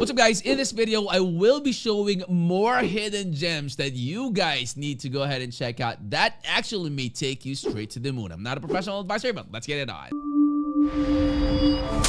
What's up, guys? In this video, I will be showing more hidden gems that you guys need to go ahead and check out that actually may take you straight to the moon. I'm not a professional advisor, but let's get it on.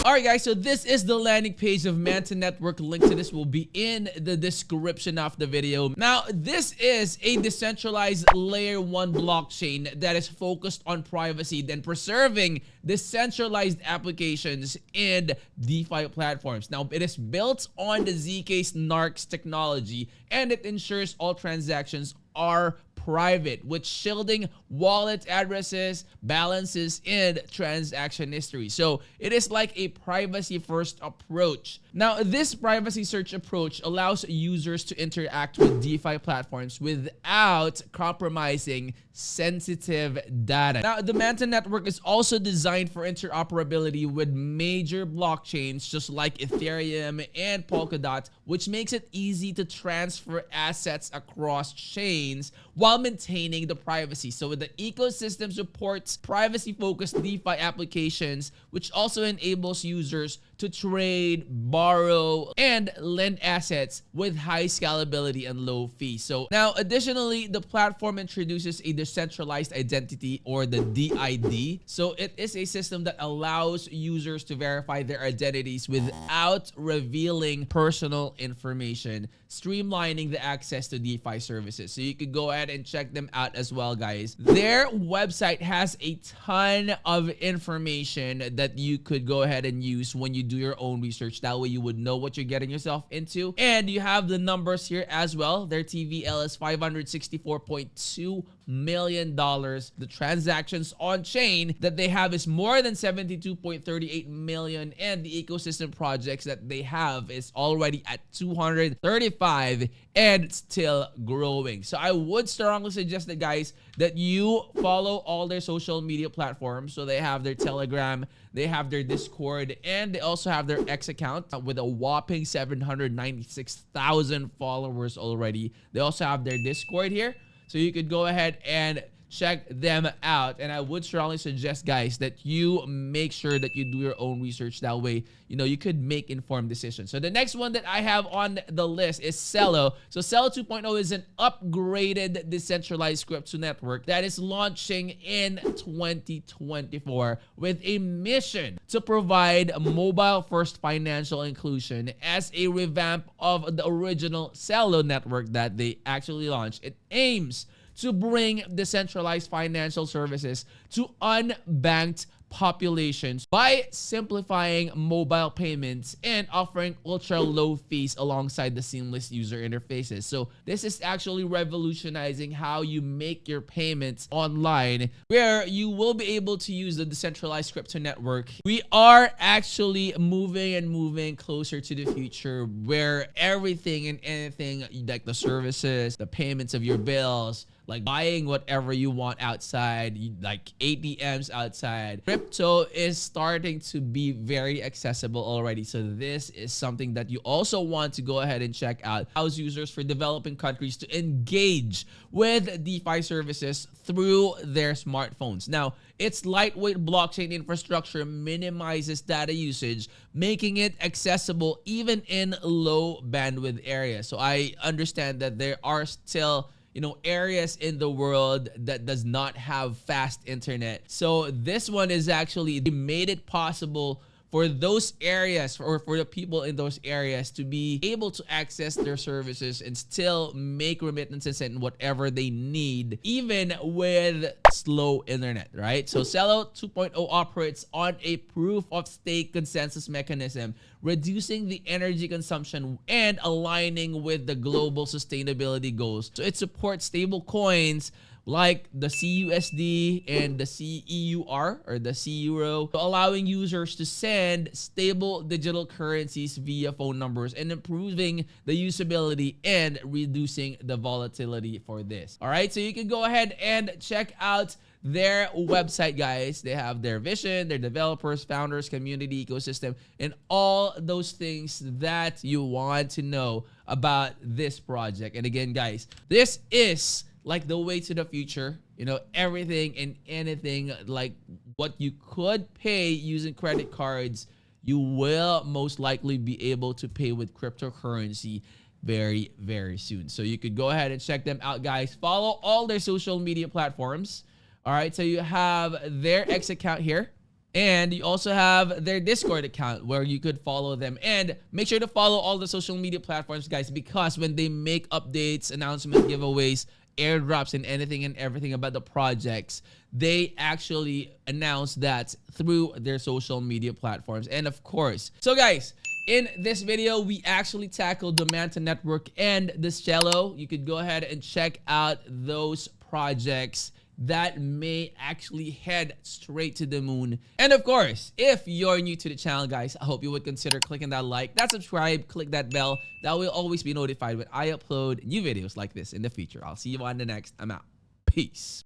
Alright guys, so this is the landing page of Manta Network. Link to this will be in the description of the video. Now, this is a decentralized layer 1 blockchain that is focused on privacy and preserving decentralized applications and DeFi platforms. Now, it is built on the ZK's NARKS technology, and it ensures all transactions are private, with shielding wallet addresses, balances, and transaction history. So it is like a privacy first approach. Now, this privacy search approach allows users to interact with DeFi platforms without compromising sensitive data. Now, the Manta Network is also designed for interoperability with major blockchains just like Ethereum and Polkadot, which makes it easy to transfer assets across chains while maintaining the privacy. So the ecosystem supports privacy-focused DeFi applications, which also enables users to trade, borrow, and lend assets with high scalability and low fees. So now, additionally, the platform introduces a decentralized identity, or the DID. So it is a system that allows users to verify their identities without revealing personal information, streamlining the access to DeFi services. So you could go ahead and check them out as well, guys. Their website has a ton of information that you could go ahead and use when you do your own research. That way you would know what you're getting yourself into. And you have the numbers here as well. Their TVL is $564.2 million. The transactions on chain that they have is more than 72.38 million, and the ecosystem projects that they have is already at 235 and still growing. So I would strongly suggest that, guys, that you follow all their social media platforms. So they have their Telegram, they have their Discord, and they also have their X account with a whopping 796,000 followers already. They also have their Discord here, so you could go ahead and check them out. And I would strongly suggest, guys, that you make sure that you do your own research. That way, you know, you could make informed decisions. So the next one that I have on the list is CELO. So CELO 2.0 is an upgraded decentralized crypto network that is launching in 2024 with a mission to provide mobile first financial inclusion as a revamp of the original CELO network that they actually launched. It aims to bring decentralized financial services to unbanked populations by simplifying mobile payments and offering ultra low fees alongside the seamless user interfaces. So this is actually revolutionizing how you make your payments online, where you will be able to use the decentralized crypto network. We are actually moving closer to the future where everything and anything, like the services, the payments of your bills, like buying whatever you want outside, like ATMs outside, crypto is starting to be very accessible already. So this is something that you also want to go ahead and check out. Allows users for developing countries to engage with DeFi services through their smartphones. Now, its lightweight blockchain infrastructure minimizes data usage, making it accessible even in low bandwidth areas. So I understand that there are still, you know, areas in the world that does not have fast internet. So this one is actually made it possible for those areas, or for the people in those areas, to be able to access their services and still make remittances and whatever they need, even with slow internet, right? So CELO 2.0 operates on a proof of stake consensus mechanism, reducing the energy consumption and aligning with the global sustainability goals. So it supports stable coins like the CUSD and the CEUR, or the CEURO, allowing users to send stable digital currencies via phone numbers and improving the usability and reducing the volatility for this. All right, so you can go ahead and check out their website, guys. They have their vision, their developers, founders, community, ecosystem, and all those things that you want to know about this project. And again, guys, this is like the way to the future. You know, everything and anything, like what you could pay using credit cards, you will most likely be able to pay with cryptocurrency very, very soon. So you could go ahead and check them out, guys. Follow all their social media platforms. All right, so you have their X account here. And you also have their Discord account where you could follow them. And make sure to follow all the social media platforms, guys, because when they make updates, announcements, giveaways, airdrops, and anything and everything about the projects, they actually announce that through their social media platforms. And of course, so guys, in this video, we actually tackled the Manta Network and the CELO. You could go ahead and check out those projects that may actually head straight to the moon. And of course, if you're new to the channel, guys, I hope you would consider clicking that like, that subscribe, click that bell. That will always be notified when I upload new videos like this in the future. I'll see you on the next. I'm out. Peace.